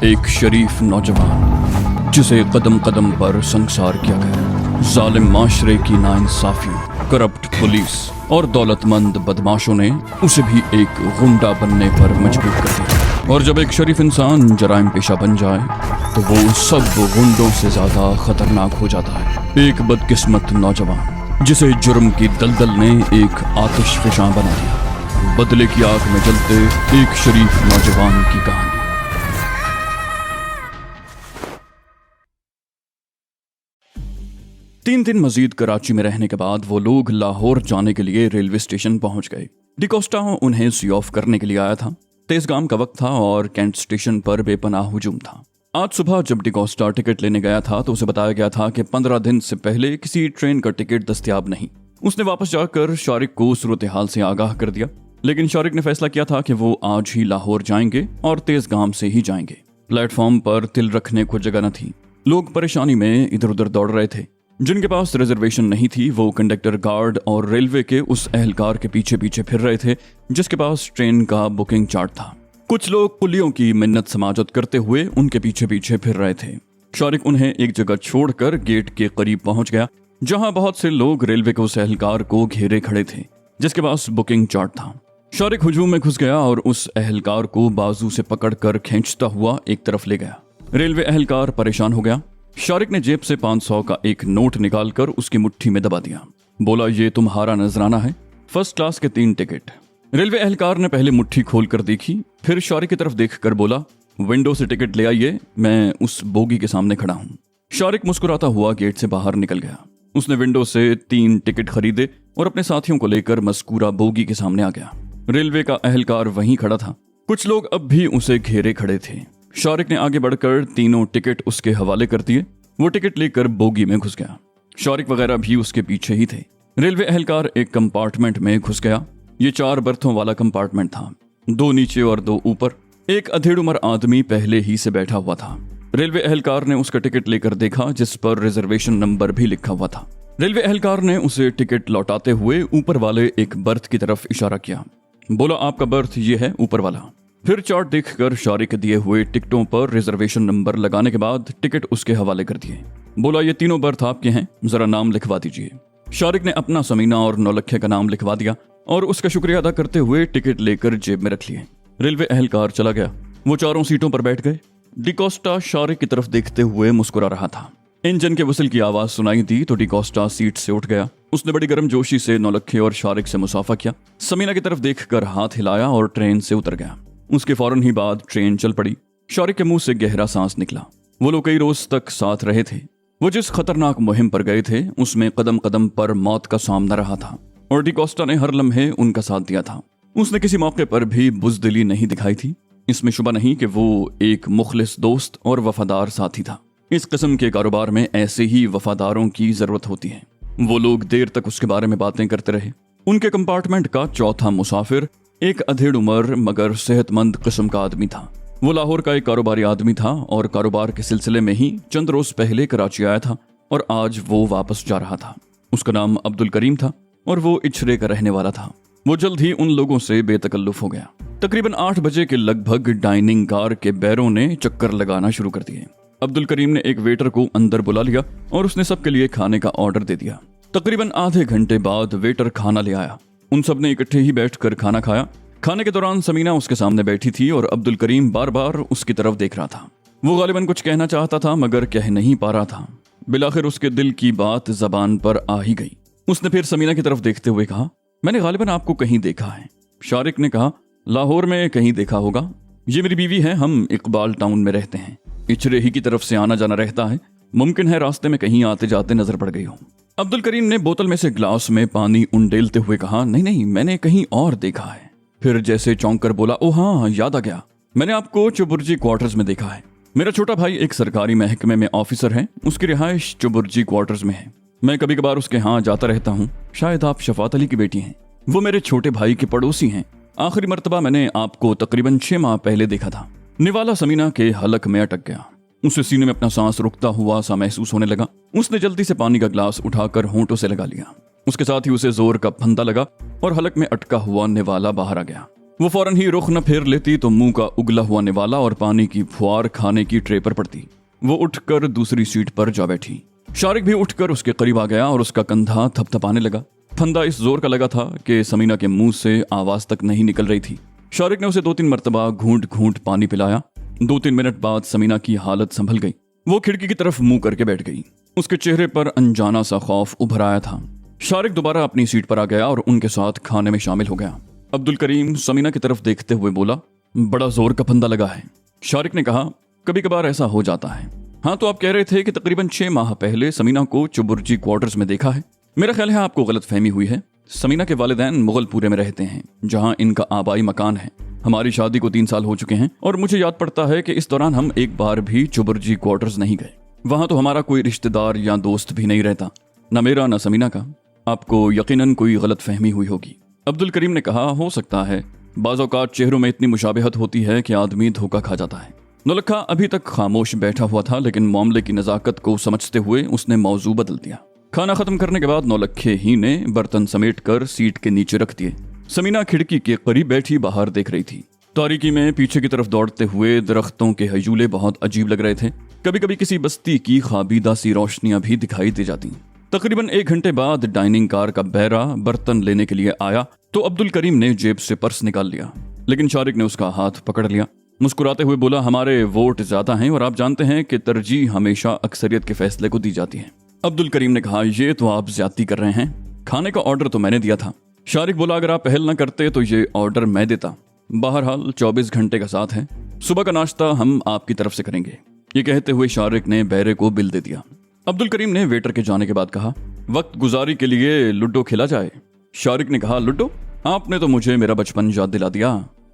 एक शरीफ नौजवान जिसे कदम कदम पर संसार किया गया। जालिम माशरे की नाइंसाफियों, करप्ट पुलिस और दौलतमंद बदमाशों ने उसे भी एक गुंडा बनने पर मजबूर कर दिया। और जब एक शरीफ इंसान जराइम पेशा बन जाए तो वो सब गुंडों से ज्यादा खतरनाक हो जाता है। एक बदकिस्मत नौजवान जिसे जुर्म की दलदल ने एक आतिशफशां बना दिया। बदले की आग में जलते एक शरीफ नौजवान की कहानी। 3 दिन मजीद कराची में रहने के बाद वो लोग लाहौर जाने के लिए रेलवे स्टेशन पहुंच गए। डिकोस्टा उन्हें सी ऑफ करने के लिए आया था। तेजगाम का वक्त था और कैंट स्टेशन पर बेपनाह हुजूम था। आज सुबह जब डिकोस्टा टिकट लेने गया था तो उसे बताया गया था कि 15 दिन से पहले किसी ट्रेन का टिकट दस्तयाब नहीं। उसने वापस जाकर शारिक को सूरत हाल से आगाह कर दिया, लेकिन शारिक ने फैसला किया था कि वो आज ही लाहौर जाएंगे और तेजगाम से ही जाएंगे। प्लेटफॉर्म पर तिल रखने को जगह न थी। लोग परेशानी में इधर उधर दौड़ रहे थे। जिनके पास रिजर्वेशन नहीं थी वो कंडक्टर, गार्ड और रेलवे के उस एहलकार के पीछे पीछे फिर रहे थे जिसके पास ट्रेन का बुकिंग चार्ट था। कुछ लोग कुलियों की मिन्नत समाजत करते हुए उनके पीछे पीछे फिर रहे थे। शारिक उन्हें एक जगह छोड़कर गेट के करीब पहुंच गया जहां बहुत से लोग रेलवे के उस एहलकार को घेरे खड़े थे जिसके पास बुकिंग चार्ट था। शारिक हुजूम में घुस गया और उस एहलकार को बाजू से पकड़कर खींचता हुआ एक तरफ ले गया। रेलवे एहलकार परेशान हो गया। शारिक ने जेब से 500 का एक नोट निकालकर उसकी मुट्ठी में दबा दिया। बोला, ये तुम्हारा नजराना है, फर्स्ट क्लास के 3 टिकट। रेलवे एहलकार ने पहले मुट्ठी खोलकर देखी, फिर शारिक की तरफ देखकर बोला, विंडो से टिकट ले आइए, मैं उस बोगी के सामने खड़ा हूं। शारिक मुस्कुराता हुआ गेट से बाहर निकल गया। उसने विंडो से 3 टिकट खरीदे और अपने साथियों को लेकर मस्कूरा बोगी के सामने आ गया। रेलवे का एहलकार वहीं खड़ा था। कुछ लोग अब भी उसे घेरे खड़े थे। शारिक ने आगे बढ़कर 3 टिकट उसके हवाले कर दिए। वो टिकट लेकर बोगी में घुस गया। शारिक वगैरह भी उसके पीछे ही थे। रेलवे एहलकार एक कंपार्टमेंट में घुस गया। ये 4 बर्थों वाला कंपार्टमेंट था, 2 नीचे और 2 ऊपर। एक अधेड़ उम्र आदमी पहले ही से बैठा हुआ था। रेलवे एहलकार ने उसका टिकट लेकर देखा जिस पर रिजर्वेशन नंबर भी लिखा हुआ था। रेलवे एहलकार ने उसे टिकट लौटाते हुए ऊपर वाले एक बर्थ की तरफ इशारा किया। बोला, आपका बर्थ ये है, ऊपर वाला। फिर चार्ट देखकर शारिक दिए हुए टिकटों पर रिजर्वेशन नंबर लगाने के बाद टिकट उसके हवाले कर दिए। बोला, ये 3 बर्थ आपके हैं, जरा नाम लिखवा दीजिए। शारिक ने अपना, समीना और नौलखे का नाम लिखवा दिया और उसका शुक्रिया अदा करते हुए टिकट लेकर जेब में रख लिए। रेलवे एहलकार चला गया। वो 4 सीटों पर बैठ गए। डिकोस्टा शारिक की तरफ देखते हुए मुस्कुरा रहा था। इंजन के विसल की आवाज सुनाई दी तो डिकोस्टा सीट से उठ गया। उसने बड़ी गर्मजोशी से नौलखे और शारिक से मुसाफा किया। समीना की तरफ देखकर हाथ हिलाया और ट्रेन से उतर गया। उसके फौरन ही बाद ट्रेन चल पड़ी। शारिक के मुंह से गहरा सांस निकला। वो लोग कई रोज तक साथ रहे थे। वो जिस खतरनाक मुहिम पर गए थे उसमें कदम कदम पर मौत का सामना रहा था और डिकोस्टा ने हर लम्हे उनका साथ दिया था। उसने किसी मौके पर भी बुज़दिली नहीं दिखाई थी। इसमें शुबा नहीं कि वो एक मुखलिस दोस्त और वफादार साथी था। इस किस्म के कारोबार में ऐसे ही वफादारों की जरूरत होती है। वो लोग देर तक उसके बारे में बातें करते रहे। उनके कंपार्टमेंट का चौथा मुसाफिर एक अधेड़ उम्र मगर सेहतमंद किस्म का आदमी था। वो लाहौर का एक कारोबारी आदमी था और कारोबार के सिलसिले में ही चंद रोज पहले कराची आया था और आज वो वापस जा रहा था। उसका नाम अब्दुल करीम था और वो इछरे का रहने वाला था। वो जल्द ही उन लोगों से बेतकल्लुफ हो गया। तकरीबन 8 बजे के लगभग डाइनिंग कार के बैरों ने चक्कर लगाना शुरू कर दिए। अब्दुल करीम ने एक वेटर को अंदर बुला लिया और उसने सबके लिए खाने का ऑर्डर दे दिया। तकरीबन आधे घंटे बाद वेटर खाना ले आया। उन सब ने इकट्ठे ही बैठकर खाना खाया। खाने के दौरान समीना उसके सामने बैठी थी और अब्दुल करीम बार बार उसकी तरफ देख रहा था। वो गालिबन कुछ कहना चाहता था मगर कह नहीं पा रहा था। बिलाखिर उसके दिल की बात जबान पर आ ही गई। उसने फिर समीना की तरफ देखते हुए कहा, मैंने गालिबन आपको कहीं देखा है। शारिक ने कहा, लाहौर में कहीं देखा होगा। ये मेरी बीवी है, हम इकबाल टाउन में रहते हैं। इचरे ही की तरफ से आना जाना रहता है। मुमकिन है रास्ते में कहीं आते जाते नजर पड़ गई हो। अब्दुल करीम ने बोतल में से ग्लास में पानी उंडेलते हुए कहा, नहीं, मैंने कहीं और देखा है। फिर जैसे चौंक कर बोला, ओ हाँ, याद आ गया, मैंने आपको चुबुर्जी क्वार्टर्स में देखा है। मेरा छोटा भाई एक सरकारी महकमे में ऑफिसर है। उसकी रिहाइश चुबुर्जी क्वार्टर्स में है। मैं कभी कभार उसके यहाँ जाता रहता हूँ। शायद आप शफात अली की बेटी हैं। वो मेरे छोटे भाई के पड़ोसी हैं। आखिरी मर्तबा मैंने आपको तकरीबन 6 माह पहले देखा था। निवाला समीना के हलक में अटक गया। उसे सीने में अपना सांस रुकता हुआ सा महसूस होने लगा। उसने जल्दी से पानी का ग्लास उठाकर होंठों से लगा लिया। उसके साथ ही उसे जोर का फंदा लगा और हलक में अटका हुआ निवाला बाहर आ गया। वो फौरन ही रुख न फेर लेती तो मुंह का उगला हुआ निवाला और पानी की फुहार खाने की ट्रे पर पड़ती। वो उठकर दूसरी सीट पर जा बैठी। शारिक भी उठकर उसके करीब आ गया और उसका कंधा थपथपाने लगा। फंदा इस जोर का लगा था कि समीना के मुंह से आवाज तक नहीं निकल रही थी। शारिक ने उसे 2-3 मरतबा घूंट घूंट पानी पिलाया। 2-3 मिनट बाद समीना की हालत संभल गई। वो खिड़की की तरफ मुंह करके बैठ गई। उसके चेहरे पर अनजाना सा खौफ उभर आया था। शारिक दोबारा अपनी सीट पर आ गया और उनके साथ खाने में शामिल हो गया। अब्दुल करीम समीना की तरफ देखते हुए बोला, बड़ा जोर का फंदा लगा है। शारिक ने कहा, कभी कभार ऐसा हो जाता है। हाँ, तो आप कह रहे थे कि तकरीबन 6 माह पहले समीना को चुबुर्जी क्वार्टर्स में देखा है। मेरा ख्याल है आपको गलत फहमी हुई है। समीना के वालिदैन मुगलपुरे में रहते हैं, जहाँ इनका आबाई मकान है। हमारी शादी को 3 साल हो चुके हैं और मुझे याद पड़ता है कि इस दौरान हम एक बार भी चुबुर्जी क्वार्टर्स नहीं गए। वहां तो हमारा कोई रिश्तेदार या दोस्त भी नहीं रहता, न मेरा न समीना का। आपको यकीनन कोई गलत फहमी हुई होगी। अब्दुल करीम ने कहा, हो सकता है। बाज़ औक़ात चेहरों में इतनी मुशाबहत होती है कि आदमी धोखा खा जाता है। नौलखा अभी तक खामोश बैठा हुआ था, लेकिन मामले की नज़ाकत को समझते हुए उसने मौजू बदल दिया। खाना खत्म करने के बाद नौलखे ही ने बर्तन समेट कर सीट के नीचे रख दिए। समीना खिड़की के करीब बैठी बाहर देख रही थी। तारीकी में पीछे की तरफ दौड़ते हुए दरख्तों के हजूले बहुत अजीब लग रहे थे। कभी कभी किसी बस्ती की खाबीदा सी रोशनियां भी दिखाई दे जाती। तकरीबन 1 घंटे बाद डाइनिंग कार का बहरा बर्तन लेने के लिए आया तो अब्दुल करीम ने जेब से पर्स निकाल लिया, लेकिन शारिक ने उसका हाथ पकड़ लिया। मुस्कुराते हुए बोला, हमारे वोट ज्यादा हैं और आप जानते हैं कि तरजीह हमेशा अक्सरियत के फैसले को दी जाती है। अब्दुल करीम ने कहा, ये तो आप ज्यादती कर रहे हैं। खाने का ऑर्डर तो मैंने दिया था। शारिक बोला, अगर आप पहल न करते तो ये ऑर्डर मैं देता। बहरहाल 24 घंटे का साथ है। सुबह का नाश्ता हम आपकी तरफ से करेंगे। ये कहते हुए शारिक ने बहरे को बिल दे दिया। अब्दुल करीम ने वेटर के जाने के बाद कहा, वक्त गुजारी के लिए लूडो खेला जाए। शारिक ने कहा, लूडो? आपने तो मुझे मेरा बचपन याद दिला दिया।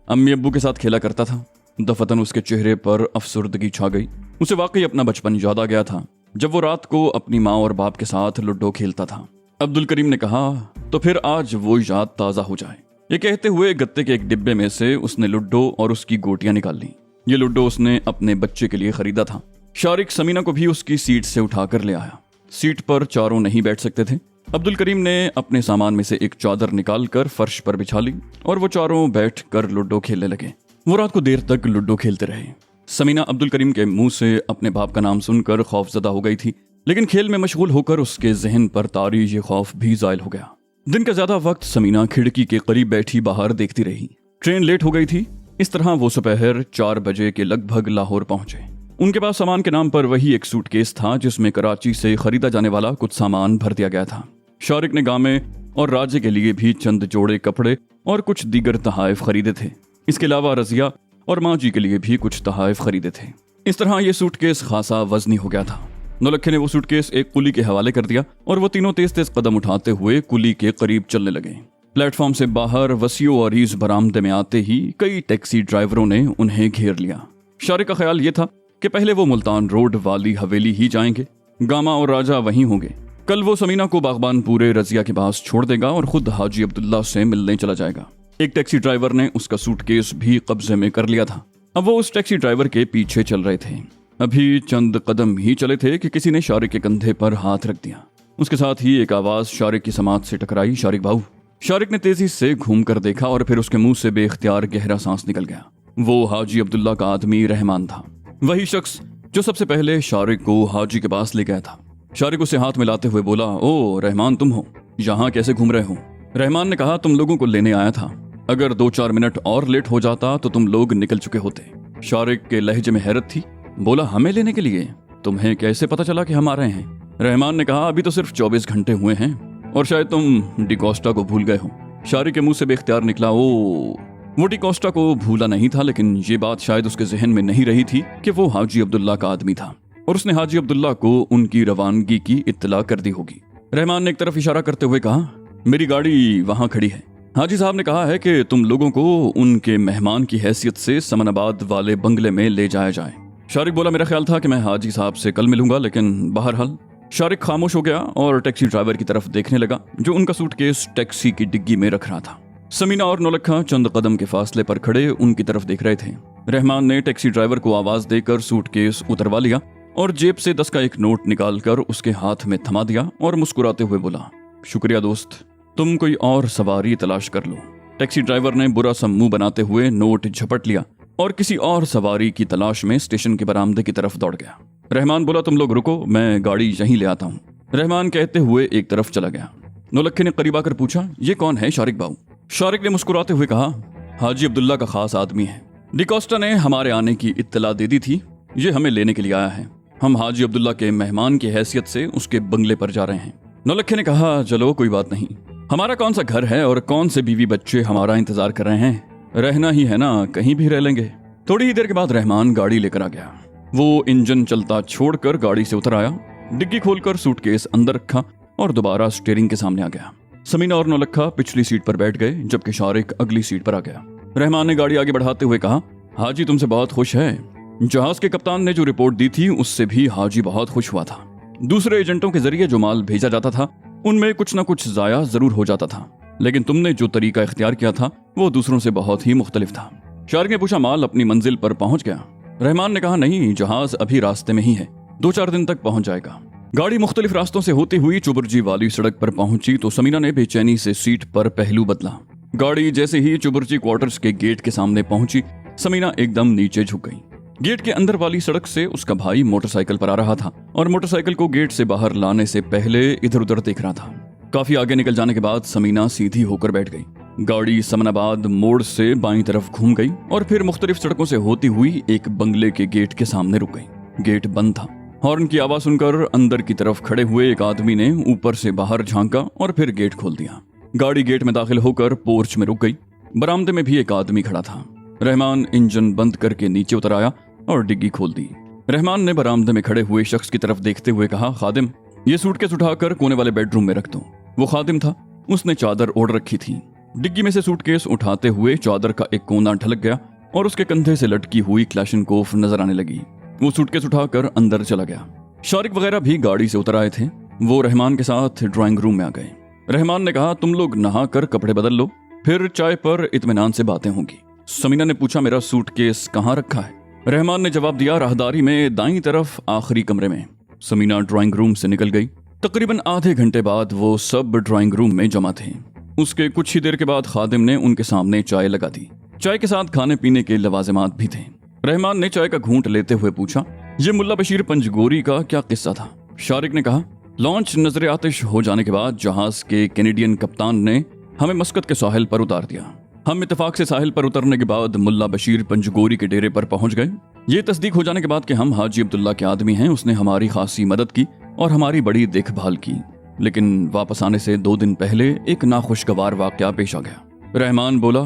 अम्मी अब्बू के साथ खेला करता था। दफतन उसके चेहरे पर अफसुर्दगी छा गई। उसे वाकई अपना बचपन याद आ गया था, जब वो रात को अपनी माँ और बाप के साथ लूडो खेलता था। अब्दुल करीम ने कहा, तो फिर आज वो याद ताज़ा हो जाए। ये कहते हुए गत्ते के एक डिब्बे में से उसने लूडो और उसकी गोटियां निकाल ली। ये लूडो उसने अपने बच्चे के लिए खरीदा था। शारिक समीना को भी उसकी सीट से उठाकर ले आया। सीट पर चारों नहीं बैठ सकते थे। अब्दुल करीम ने अपने सामान में से एक चादर निकालकर फर्श पर बिछा ली और वो चारों बैठकर लूडो खेलने लगे। वो रात को देर तक लूडो खेलते रहे। समीना अब्दुल करीम के मुंह से अपने बाप का नाम सुनकर खौफजदा हो गई थी, लेकिन खेल में मशगूल होकर उसके जहन पर तारी ये खौफ भी जायल हो गया। दिन का ज्यादा वक्त समीना खिड़की के करीब बैठी बाहर देखती रही। ट्रेन लेट हो गई थी। इस तरह वो दोपहर 4 बजे के लगभग लाहौर पहुंचे। उनके पास सामान के नाम पर वही एक सूटकेस था जिसमें कराची से खरीदा जाने वाला कुछ सामान भर दिया गया था। शारिक ने गामे और राजे के लिए भी चंद जोड़े कपड़े और कुछ दीगर तहाइफ खरीदे थे। इसके अलावा रजिया और माँ जी के लिए भी कुछ तहाइफ खरीदे थे। इस तरह ये सूटकेस खासा वजनी हो गया था। नौलखे ने वो सूटकेस एक कुली के हवाले कर दिया और वो तीनों तेज तेज कदम उठाते हुए कुली के करीब चलने लगे। प्लेटफॉर्म से बाहर वसीओ और अरीज बरामदे में आते ही कई टैक्सी ड्राइवरों ने उन्हें घेर लिया। शारिक का ख्याल ये था कि पहले वो मुल्तान रोड वाली हवेली ही जाएंगे। गामा और राजा वहीं होंगे। कल वो समीना को बागबान पूरे रजिया के पास छोड़ देगा और खुद हाजी अब्दुल्ला से मिलने चला जाएगा। एक टैक्सी ड्राइवर ने उसका सूटकेस भी कब्जे में कर लिया था। अब वो उस टैक्सी ड्राइवर के पीछे चल रहे थे। अभी चंद कदम ही चले थे कि किसी ने शारिक के कंधे पर हाथ रख दिया। उसके साथ ही एक आवाज शारिक की समात से टकराई, शारिक भाऊ। शारिक ने तेजी से घूमकर देखा और फिर उसके मुंह से बेख्तियार गहरा सांस निकल गया। वो हाजी अब्दुल्ला का आदमी रहमान था, वही शख्स जो सबसे पहले शारिक को हाजी के पास ले गया था। शारिक उसे हाथ मिलाते हुए बोला, ओ रहमान, तुम हो? यहाँ कैसे घूम रहे हो? रहमान ने कहा, तुम लोगों को लेने आया था। अगर 2-4 मिनट और लेट हो जाता तो तुम लोग निकल चुके होते। शारिक के लहजे में हैरत थी। बोला, हमें लेने के लिए? तुम्हें कैसे पता चला कि हम आ रहे हैं? रहमान ने कहा, अभी तो सिर्फ 24 घंटे हुए हैं और शायद तुम डिकोस्टा को भूल गए हो। शारिक के मुंह से बेख्तियार निकला, ओ। वो डिकोस्टा को भूला नहीं था, लेकिन ये बात शायद उसके जहन में नहीं रही थी कि वो हाजी अब्दुल्ला का आदमी था और उसने हाजी अब्दुल्ला को उनकी रवानगी की इत्तला कर दी होगी। रहमान ने एक तरफ इशारा करते हुए कहा, मेरी गाड़ी वहां खड़ी है। हाजी साहब ने कहा है कि तुम लोगों को उनके मेहमान की हैसियत से समनाबाद वाले बंगले में ले जाया जाए। शारिक बोला, मेरा ख्याल था कि मैं हाजी साहब से कल मिलूंगा, लेकिन बहरहाल। शारिक खामोश हो गया और टैक्सी ड्राइवर की तरफ देखने लगा जो उनका सूटकेस टैक्सी की डिग्गी में रख रहा था। समीना और नौलखा चंद कदम के फासले पर खड़े उनकी तरफ देख रहे थे। रहमान ने टैक्सी ड्राइवर को आवाज देकर सूटकेस उतरवा लिया और जेब से 10 का एक नोट निकालकर उसके हाथ में थमा दिया और मुस्कुराते हुए बोला, शुक्रिया दोस्त, तुम कोई और सवारी तलाश कर लो। टैक्सी ड्राइवर ने बुरा सा मुंह बनाते हुए नोट झपट लिया और किसी और सवारी की तलाश में स्टेशन के बरामदे की तरफ दौड़ गया। रहमान बोला, तुम लोग रुको, मैं गाड़ी यहीं ले आता हूँ। रहमान कहते हुए एक तरफ चला गया। नौलक्खे ने करीब आकर पूछा, ये कौन है शारिक बाबू? शारिक ने मुस्कुराते हुए कहा, हाजी अब्दुल्ला का खास आदमी है। डिकोस्टा ने हमारे आने की इत्तला दे दी थी, ये हमें लेने के लिए आया है। हम हाजी अब्दुल्ला के मेहमान की हैसियत से उसके बंगले पर जा रहे हैं। नौलक्खे ने कहा, चलो कोई बात नहीं, हमारा कौन सा घर है और कौन से बीवी बच्चे हमारा इंतजार कर रहे हैं, रहना ही है ना, कहीं भी रह लेंगे। थोड़ी ही देर के बाद रहमान गाड़ी लेकर आ गया। वो इंजन चलता छोड़कर गाड़ी से उतर आया, डिग्गी खोलकर सूटकेस अंदर रखा और दोबारा स्टीयरिंग के सामने आ गया। समीना और नौलक्खा पिछली सीट पर बैठ गए, जबकि शारिक अगली सीट पर आ गया। रहमान ने गाड़ी आगे बढ़ाते हुए कहा, हाजी तुमसे बहुत खुश है। जहाज के कप्तान ने जो रिपोर्ट दी थी उससे भी हाजी बहुत खुश हुआ था। दूसरे एजेंटों के जरिए जो माल भेजा जाता था उनमें कुछ न कुछ जाया जरूर हो जाता था, लेकिन तुमने जो तरीका इख्तियार किया था वो दूसरों से बहुत ही मुख्तलिफ था। शारिक ने पूछा, माल अपनी मंजिल पर पहुंच गया? रहमान ने कहा, नहीं, जहाज अभी रास्ते में ही है, 2-4 दिन तक पहुंच जाएगा। गाड़ी मुख्तलिफ रास्तों से होती हुई चुबुर्जी वाली सड़क पर पहुंची तो समीना ने बेचैनी से सीट पर पहलू बदला। गाड़ी जैसे ही चुबुर्जी क्वार्टर्स के गेट के सामने पहुंची, समीना एकदम नीचे झुक गई। गेट के अंदर वाली सड़क से उसका भाई मोटरसाइकिल पर आ रहा था और मोटरसाइकिल को गेट से बाहर लाने से पहले इधर उधर देख रहा था। काफी आगे निकल जाने के बाद समीना सीधी होकर बैठ गई। गाड़ी समनाबाद मोड़ से बाईं तरफ घूम गई और फिर मुख्तलिफ सड़कों से होती हुई एक बंगले के गेट के सामने रुक गई। गेट बंद था। हॉर्न की आवाज सुनकर अंदर की तरफ खड़े हुए एक आदमी ने ऊपर से बाहर झांका और फिर गेट खोल दिया। गाड़ी गेट में दाखिल होकर पोर्च में रुक गई। बरामदे में भी एक आदमी खड़ा था। रहमान इंजन बंद करके नीचे उतर आया और डिग्गी खोल दी। रहमान ने बरामदे में खड़े हुए शख्स की तरफ देखते हुए कहा, खादिम, ये सूटकेस उठाकर कोने वाले बेडरूम में रख दो। वो खादिम था। उसने चादर ओढ़ रखी थी। डिग्गी में से सूटकेस उठाते हुए चादर का एक कोना ढलक गया और उसके कंधे से लटकी हुई क्लैशनकोफ नजर आने लगी। वो सूटकेस उठाकर अंदर चला गया। शारिक वगैरह भी गाड़ी से उतर आए थे। वो रहमान के साथ ड्राइंग रूम में आ गए। रहमान ने कहा, तुम लोग नहाकर कपड़े बदल लो, फिर चाय पर इत्मीनान से बातें होंगी। समीना ने पूछा, मेरा सूटकेस कहाँ रखा है? रहमान ने जवाब दिया, राहदारी में दाईं तरफ आखिरी कमरे में। समीना ड्राइंग रूम से निकल गई। तकरीबन आधे घंटे बाद वो सब ड्राइंग रूम में जमा थे। उसके कुछ ही देर के बाद खादिम ने उनके सामने चाय लगा दी। चाय के साथ खाने पीने के लवाजिमात भी थे। रहमान ने चाय का घूंट लेते हुए पूछा, ये मुल्ला बशीर पंजगोरी का क्या किस्सा था? शारिक ने कहा, लॉन्च नजर आतिश हो जाने के बाद जहाज के कैनेडियन कप्तान ने हमें मस्कत के साहिल पर उतार दिया। हम इत्तेफाक से साहिल पर उतरने के बाद मुल्ला बशीर पंजगोरी के डेरे पर पहुंच गए। ये तस्दीक हो जाने के बाद कि हम हाजी अब्दुल्ला के आदमी हैं, उसने हमारी खासी मदद की और हमारी बड़ी देखभाल की। लेकिन वापस आने से 2 दिन पहले एक नाखुशगवार वाकया पेश आ गया। रहमान बोला,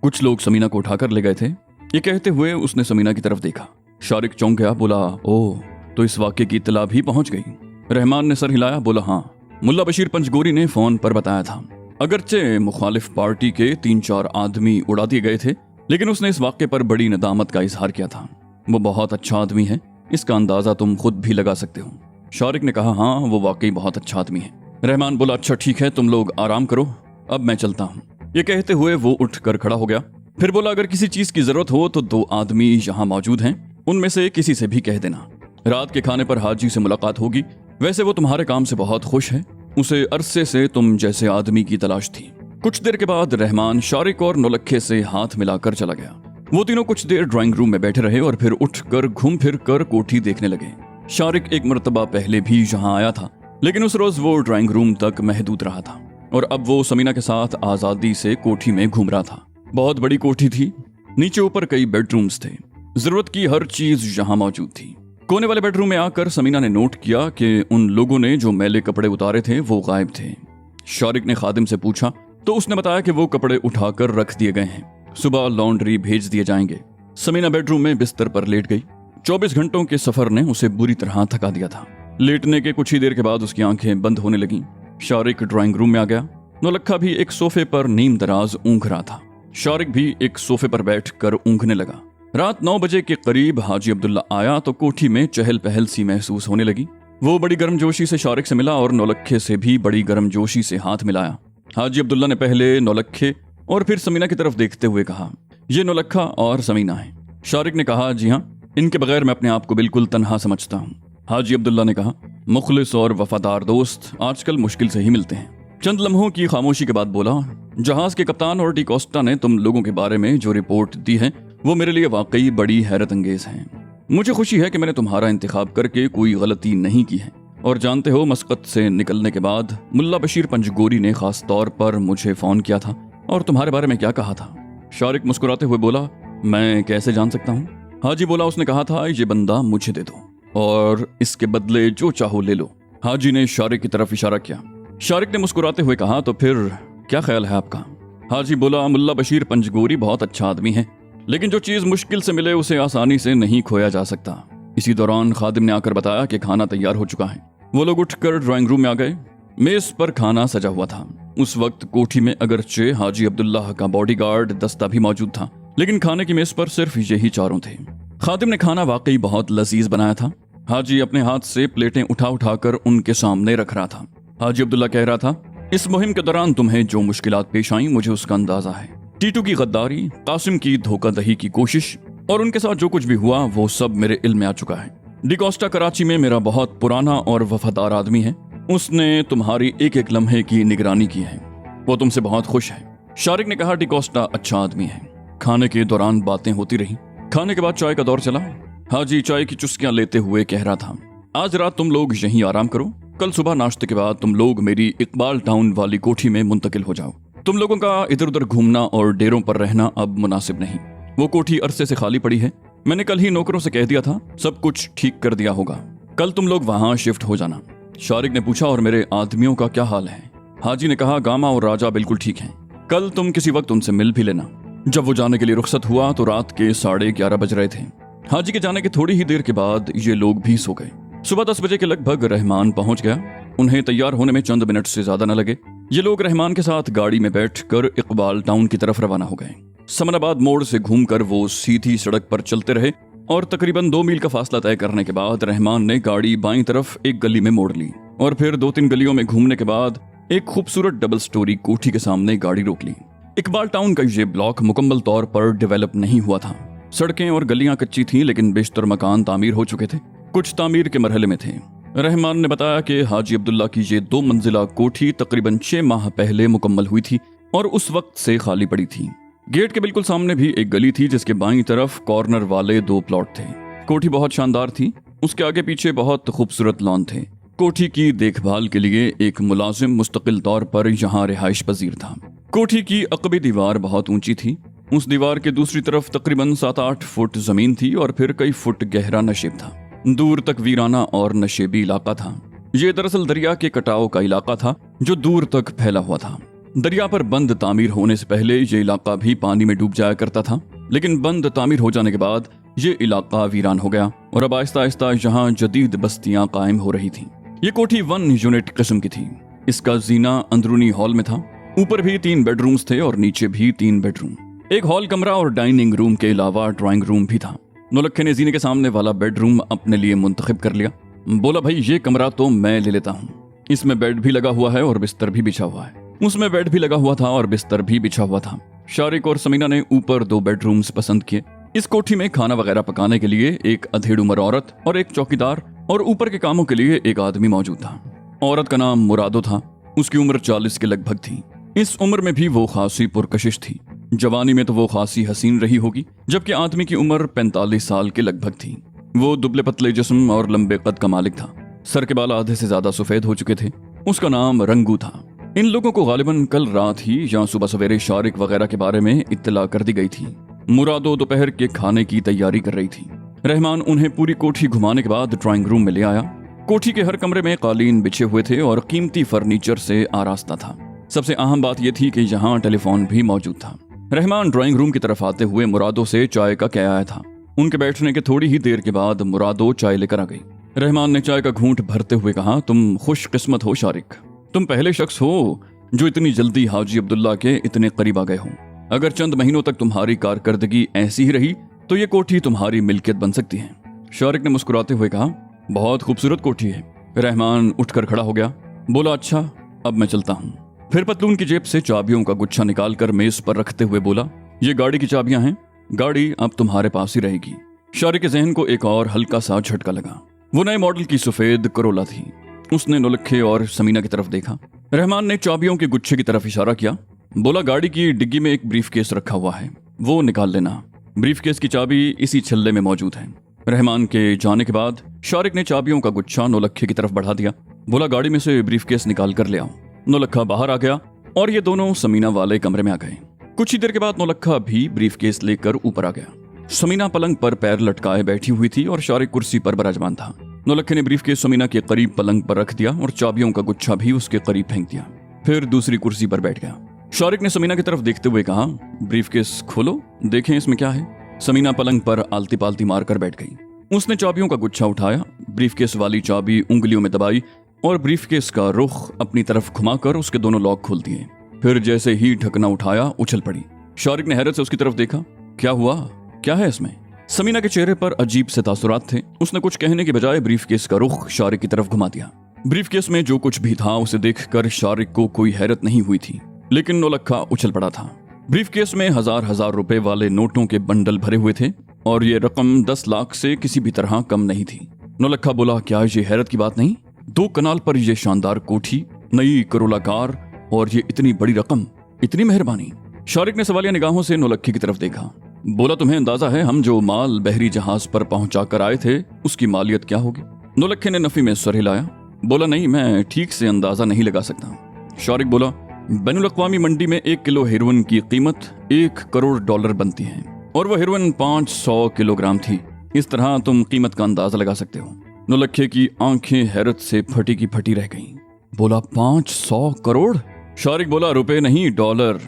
कुछ लोग समीना को उठाकर ले गए थे। ये कहते हुए उसने समीना की तरफ देखा। शारिक चौंक गया, बोला, ओह, तो इस वाक्य की इत्तला भी पहुंच गई? रहमान ने सर हिलाया, बोला, हाँ, मुल्ला बशीर पंजगोरी ने फोन पर बताया था। अगरचे मुखालिफ पार्टी के 3-4 आदमी उड़ा दिए गए थे, लेकिन उसने इस वाक्य पर बड़ी नदामत का इजहार किया था। वो बहुत अच्छा आदमी है, इसका अंदाजा तुम खुद भी लगा सकते हो। शारिक ने कहा, हाँ, वो वाकई बहुत अच्छा आदमी है। रहमान बोला, अच्छा ठीक है, तुम लोग आराम करो, अब मैं चलता हूँ। ये कहते हुए वो उठकर खड़ा हो गया। फिर बोला, अगर किसी चीज की जरूरत हो तो 2 आदमी यहाँ मौजूद हैं, उनमें से किसी से भी कह देना। रात के खाने पर हाजी से मुलाकात होगी। वैसे वो तुम्हारे काम से बहुत खुश है, उसे अरसे से तुम जैसे आदमी की तलाश थी। कुछ देर के बाद रहमान शारिक और नौलक्खे से हाथ मिलाकर चला गया। वो तीनों कुछ देर ड्राइंग रूम में बैठे रहे और फिर उठकर घूम फिर कर कोठी देखने लगे। शारिक एक मर्तबा पहले भी यहाँ आया था, लेकिन उस रोज वो ड्राइंग रूम तक महदूद रहा था और अब वो समीना के साथ आजादी से कोठी में घूम रहा था। बहुत बड़ी कोठी थी। नीचे ऊपर कई बेडरूम्स थे। जरूरत की हर चीज यहाँ मौजूद थी। कोने वाले बेडरूम में आकर समीना ने नोट किया कि उन लोगों ने जो मैले कपड़े उतारे थे वो गायब थे। शारिक ने खादिम से पूछा तो उसने बताया कि वो कपड़े उठाकर रख दिए गए हैं, सुबह लॉन्ड्री भेज दिए जाएंगे। समीना बेडरूम में बिस्तर पर लेट गई। 24 घंटों के सफर ने उसे बुरी तरह थका दिया था। लेटने के कुछ ही देर के बाद उसकी आंखें बंद होने लगीं। शारिक ड्राइंग रूम में आ गया। नौलक्खा भी एक सोफे पर नीम दराज ऊँघ रहा था। शारिक भी एक सोफे पर बैठकर ऊँघने लगा। रात 9 बजे के करीब हाजी अब्दुल्ला आया तो कोठी में चहल पहल सी महसूस होने लगी। वो बड़ी गर्मजोशी से शारिक से मिला और नौलक्खे से भी बड़ी गर्मजोशी से हाथ मिलाया। हाजी अब्दुल्ला ने पहले नौलक्खे और फिर समीना की तरफ देखते हुए कहा, ये नौलक्खा और समीना है। शारिक ने कहा, जी हाँ, इनके बगैर मैं अपने आप को बिल्कुल तन्हा समझता हूँ। हाजी अब्दुल्ला ने कहा, मुखलिस और वफादार दोस्त आजकल मुश्किल से ही मिलते हैं। चंद लम्हों की खामोशी के बाद बोला, जहाज के कप्तान और डिकोस्टा ने तुम लोगों के बारे में जो रिपोर्ट दी है वो मेरे लिए वाकई बड़ी हैरत अंगेज है। मुझे खुशी है कि मैंने तुम्हारा इंतखाब करके कोई गलती नहीं की है। और जानते हो, मस्कत से निकलने के बाद मुल्ला बशीर पंजगोरी ने खास तौर पर मुझे फोन किया था और तुम्हारे बारे में क्या कहा था। शारिक मुस्कुराते हुए बोला, मैं कैसे जान सकता हूँ? हाजी बोला, उसने कहा था ये बंदा मुझे दे दो और इसके बदले जो चाहो ले लो। हाजी ने शारिक की तरफ इशारा किया। शारिक ने मुस्कुराते हुए कहा, तो फिर क्या ख्याल है आपका? हाजी बोला, मुल्ला बशीर पंजगोरी बहुत अच्छा आदमी है, लेकिन जो चीज मुश्किल से मिले उसे आसानी से नहीं खोया जा सकता। इसी दौरान खादिम ने आकर बताया कि खाना तैयार हो चुका है। वो लोग उठकर ड्राइंग रूम में आ गए। मेज पर खाना सजा हुआ था। उस वक्त कोठी में अगरचे हाजी अब्दुल्लाह का बॉडीगार्ड दस्ता भी मौजूद था, लेकिन खाने की मेज पर सिर्फ यही चारों थे। खादिम ने खाना वाकई बहुत लजीज बनाया था। हाजी अपने हाथ से प्लेटें उठा उठाकर उनके सामने रख रहा था। हाजी अब्दुल्ला कह रहा था, इस मुहिम के दौरान तुम्हें जो मुश्किलात पेश आई मुझे उसका अंदाजा है। टीटू की गद्दारी, कासिम की धोखाधही की कोशिश और उनके साथ जो कुछ भी हुआ वो सब मेरे इल्म में आ चुका है। डिकोस्टा कराची में मेरा बहुत पुराना और वफादार आदमी है। उसने तुम्हारी एक एक लम्हे की निगरानी की है। वो तुमसे बहुत खुश है। शारिक ने कहा, डिकोस्टा अच्छा आदमी है। खाने के दौरान बातें होती रही। खाने के बाद चाय का दौर चला। हाजी चाय की चुस्कियां लेते हुए कह रहा था, आज रात तुम लोग यहीं आराम करो। कल सुबह नाश्ते के बाद तुम लोग मेरी इकबाल टाउन वाली कोठी में मुंतकिल हो जाओ। तुम लोगों का इधर उधर घूमना और डेरों पर रहना अब मुनासिब नहीं। वो कोठी अरसे से खाली पड़ी है। मैंने कल ही नौकरों से कह दिया था, सब कुछ ठीक कर दिया होगा। कल तुम लोग वहां शिफ्ट हो जाना। शारिक ने पूछा, और मेरे आदमियों का क्या हाल है? हाजी ने कहा, गामा और राजा बिल्कुल ठीक हैं। कल तुम किसी वक्त उनसे मिल भी लेना। जब वो जाने के लिए रुखसत हुआ तो रात के 11:30 बज रहे थे। हाजी के जाने के थोड़ी ही देर के बाद ये लोग भी सो गए। सुबह 10 बजे के लगभग रहमान पहुंच गया। उन्हें तैयार होने में चंद मिनट से ज्यादा न लगे। ये लोग रहमान के साथ गाड़ी में बैठकर इकबाल टाउन की तरफ रवाना हो गए। समनाबाद मोड़ से घूमकर वो सीधी सड़क पर चलते रहे और तकरीबन 2 मील का फासला तय करने के बाद रहमान ने गाड़ी बाईं तरफ एक गली में मोड़ ली और फिर 2-3 गलियों में घूमने के बाद एक खूबसूरत डबल स्टोरी कोठी के सामने गाड़ी रोक ली। इकबाल टाउन का ये ब्लॉक मुकम्मल तौर पर डेवलप नहीं हुआ था। सड़कें और गलियां कच्ची थीं, लेकिन बेशतर मकान तामीर हो चुके थे, कुछ तामीर के मरहले में थे। रहमान ने बताया कि हाजी अब्दुल्ला की ये 2 मंजिला कोठी तकरीबन 6 माह पहले मुकम्मल हुई थी और उस वक्त से खाली पड़ी थी। गेट के बिल्कुल सामने भी एक गली थी जिसके बाईं तरफ कॉर्नर वाले 2 प्लॉट थे। कोठी बहुत शानदार थी। उसके आगे पीछे बहुत खूबसूरत लॉन थे। कोठी की देखभाल के लिए एक मुलाजिम मुस्तकिल तौर पर यहाँ रिहाइश पजीर था। कोठी की अकबी दीवार बहुत ऊंची थी। उस दीवार के दूसरी तरफ तकरीबन 7-8 फुट जमीन थी और फिर कई फुट गहरा नशेब था। दूर तक वीराना और नशेबी इलाका था। ये दरअसल दरिया के कटाव का इलाका था जो दूर तक फैला हुआ था। दरिया पर बंद तामीर होने से पहले ये इलाका भी पानी में डूब जाया करता था, लेकिन बंद तामीर हो जाने के बाद ये इलाका वीरान हो गया और अब आहिस्ता आहिस्ता यहाँ जदीद बस्तियां कायम हो रही थीं। ये कोठी 1 यूनिट किस्म की थी। इसका जीना अंदरूनी हॉल में था। ऊपर भी 3 बेडरूम्स थे और नीचे भी 3 बेडरूम। एक हॉल कमरा और डाइनिंग रूम के अलावा ड्राइंग रूम भी था। नौलखे ने जीने के सामने वाला बेडरूम अपने लिए मुंतखब कर लिया। बोला, भाई ये कमरा तो मैं ले लेता हूँ। इसमें बेड भी लगा हुआ है और बिस्तर भी बिछा हुआ है। उसमें बेड भी लगा हुआ था और बिस्तर भी बिछा हुआ था। शारिक और समीना ने ऊपर 2 बेडरूम्स पसंद किए। इस कोठी में खाना वगैरह पकाने के लिए एक अधेड़ उम्र औरत और एक चौकीदार और ऊपर के कामों के लिए एक आदमी मौजूद था। औरत का नाम मुरादो था। उसकी उम्र 40 के लगभग थी। इस उम्र में भी वो खासी पुरकशिश थी। जवानी में तो वो खासी हसीन रही होगी, जबकि आदमी की उम्र 45 साल के लगभग थी। वो दुबले पतले जिस्म और लंबे कद का मालिक था। सर के बाल आधे से ज्यादा सफेद हो चुके थे। उसका नाम रंगू था। इन लोगों को गालिबन कल रात ही या सुबह सवेरे शारिक वगैरह के बारे में इत्तला कर दी गई थी। मुरादो दोपहर के खाने की तैयारी कर रही थी। रहमान उन्हें पूरी कोठी घुमाने के बाद ड्राइंग रूम में ले आया। कोठी के हर कमरे में कालीन बिछे हुए थे और कीमती फर्नीचर से आरास्ता था। सबसे अहम बात यह थी कि यहाँ टेलीफोन भी मौजूद था। रहमान ड्राइंग रूम की तरफ आते हुए मुरादो से चाय का कह आया था। उनके बैठने के थोड़ी ही देर के बाद मुरादो चाय लेकर आ गई। रहमान ने चाय का घूंट भरते हुए कहा, तुम खुशकिस्मत हो शारिक। तुम पहले शख्स हो जो इतनी जल्दी हाजी अब्दुल्ला के इतने करीब आ गए हो। अगर चंद महीनों तक तुम्हारी कारकर्दगी ऐसी ही रही तो ये कोठी तुम्हारी मिल्कियत बन सकती है। शारिक ने मुस्कुराते हुए कहा, बहुत खूबसूरत कोठी है। रहमान उठकर खड़ा हो गया। बोला, अच्छा अब मैं चलता हूँ। फिर पतलून की जेब से चाबियों का गुच्छा निकालकर मेज पर रखते हुए बोला, ये गाड़ी की चाबियां हैं। गाड़ी अब तुम्हारे पास ही रहेगी। शारिक के जहन को एक और हल्का सा झटका लगा। वो नए मॉडल की सफेद करोला थी। उसने नौलखे और समीना की तरफ देखा। रहमान ने चाबियों के गुच्छे की तरफ इशारा किया। बोला, गाड़ी की डिग्गी में एक ब्रीफकेस रखा हुआ है, वो निकाल लेना। ब्रीफकेस की चाबी इसी छल्ले में मौजूद है। रहमान के जाने के बाद शारिक ने चाबियों का गुच्छा नौलक्खे की तरफ बढ़ा दिया। बोला, गाड़ी में से ब्रीफकेस निकाल कर ले आओ। नौलक्खा बाहर आ गया और ये दोनों समीना वाले कमरे में आ गए। कुछ ही देर के बाद नौलक्खा भी ब्रीफकेस लेकर ऊपर आ गया। समीना पलंग पर पैर लटकाए बैठी हुई थी और शारिक कुर्सी पर विराजमान था। नौलक्खे ने ब्रीफकेस समीना के करीब पलंग पर रख दिया और चाबियों का गुच्छा भी उसके करीब फेंक दिया। फिर दूसरी कुर्सी पर बैठ गया। शारिक ने समीना की तरफ देखते हुए कहा, ब्रीफकेस खोलो, देखें इसमें क्या है। समीना पलंग पर आलती पालती मारकर बैठ गई। उसने चाबियों का गुच्छा उठाया, ब्रीफकेस वाली चाबी उंगलियों में दबाई और ब्रीफकेस का रुख अपनी तरफ घुमाकर उसके दोनों लॉक खोल दिए। फिर जैसे ही ढकना उठाया उछल पड़ी। शारिक ने हैरत से उसकी तरफ देखा। क्या हुआ, क्या है इसमें? समीना के चेहरे पर अजीब से तासुरात थे। उसने कुछ कहने के बजाय ब्रीफकेस का रुख शारिक की तरफ घुमा दिया। ब्रीफकेस में जो कुछ भी था उसे देखकर शारिक को कोई हैरत नहीं हुई थी, लेकिन नौलक्खा उछल पड़ा था। ब्रीफकेस में हजार रुपए वाले नोटों के बंडल भरे हुए थे और ये रकम 10 लाख से किसी भी तरह कम नहीं थी। नौलक्खा बोला, क्या ये हैरत की बात नहीं? 2 कनाल पर ये शानदार कोठी, नई करोला कार और ये इतनी बड़ी रकम, इतनी मेहरबानी। शारिक ने सवालिया निगाहों से नौलक्खे की तरफ देखा। बोला, तुम्हें अंदाजा है हम जो माल बहरी जहाज पर पहुंचा कर आए थे उसकी मालियत क्या होगी? नौलक्खे ने नफी में सर हिलाया। बोला, नहीं, मैं ठीक से अंदाजा नहीं लगा सकता। शारिक बोला, बैनुल-अक़वामी मंडी में 1 किलो हेरोइन की कीमत $1 करोड़ बनती है और वह हेरोइन 500 किलोग्राम थी। इस तरह तुम कीमत का अंदाजा लगा सकते हो। नौलक्खे की आंखें हैरत से फटी की फटी रह गईं। बोला, 500 करोड़? शारिक बोला, रुपए नहीं, डॉलर।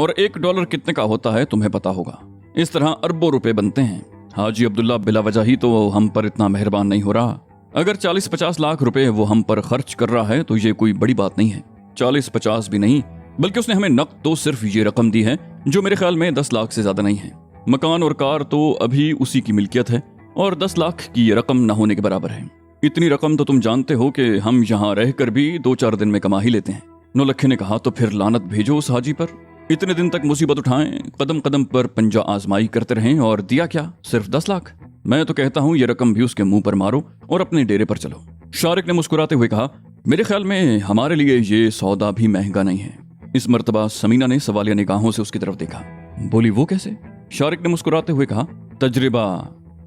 और $1 कितने का होता है तुम्हें पता होगा। इस तरह अरबों रुपए बनते हैं। हाजी अब्दुल्ला बिला वजह ही तो हम पर इतना मेहरबान नहीं हो रहा। अगर 40-50 लाख रुपए वो हम पर खर्च कर रहा है तो ये कोई बड़ी बात नहीं है। 40-50 भी नहीं, बल्कि उसने हमें नकद तो सिर्फ ये रकम दी है जो मेरे ख्याल में 10 लाख से ज्यादा नहीं है। मकान और कार तो अभी उसी की मिल्कियत है और 10 लाख की ये रकम न होने के बराबर है। इतनी रकम तो तुम जानते हो कि हम यहाँ रहकर भी 2-4 दिन में कमा ही लेते हैं। नौलक्खे ने कहा, तो फिर लानत भेजो उस हाजी पर। इतने दिन तक मुसीबत उठाएं, कदम कदम पर पंजा आजमाई करते रहें और दिया क्या, सिर्फ 10 लाख। मैं तो कहता हूँ ये रकम भी उसके मुंह पर मारो और अपने डेरे पर चलो। शारिक ने मुस्कुराते हुए कहा, मेरे ख्याल में हमारे लिए ये सौदा भी महंगा नहीं है। इस मर्तबा समीना ने सवालिया निगाहों से उसकी तरफ देखा। बोली, वो कैसे? शारिक ने मुस्कुराते हुए कहा, तजर्बा,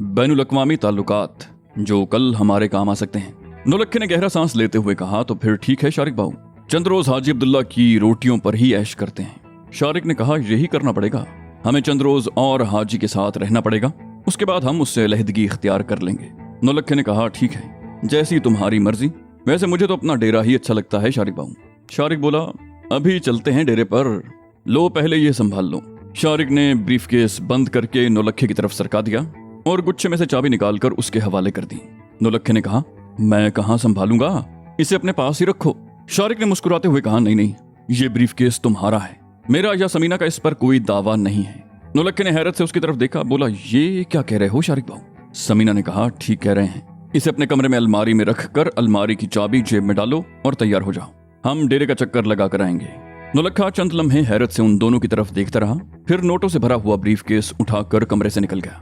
बैनुल-अक़वामी ताल्लुकात जो कल हमारे काम आ सकते हैं। नौलक्खे ने गहरा सांस लेते हुए कहा, तो फिर ठीक है शारिक बाबू, चंद रोज हाजी अब्दुल्ला की रोटियों पर ही ऐश करते हैं। शारिक ने कहा, यही करना पड़ेगा, हमें चंद रोज और हाजी के साथ रहना पड़ेगा, उसके बाद हम उससे अलहदगी इख्तियार कर लेंगे। नौलक्खे ने कहा, ठीक है, जैसी तुम्हारी मर्जी। वैसे मुझे तो अपना डेरा ही अच्छा लगता है शारिक बाबू। शारिक बोला, अभी चलते हैं डेरे पर, लो पहले ये संभाल लो। शारिक ने ब्रीफकेस बंद करके नौलक्खे की तरफ सरका दिया और गुच्छे में से चाबी निकालकर उसके हवाले कर दी। नौलक्खे ने कहा, मैं कहाँ संभालूंगा, इसे अपने पास ही रखो। शारिक ने मुस्कुराते हुए कहा, नहीं, ये ब्रीफकेस तुम्हारा है, मेरा या समीना का इस पर कोई दावा नहीं है। नौलक्खे ने हैरत से उसकी तरफ देखा। बोला, ये क्या कह रहे हो शारिक बाबू? समीना ने कहा, ठीक कह रहे हैं, इसे अपने कमरे में अलमारी में रखकर अलमारी की चाबी जेब में डालो और तैयार हो जाओ, हम डेरे का चक्कर लगा कर आएंगे। नौलक्खा चंद लम्हे हैरत से उन दोनों की तरफ देखता रहा, फिर नोटों से भरा हुआ ब्रीफकेस उठाकर कमरे से निकल गया।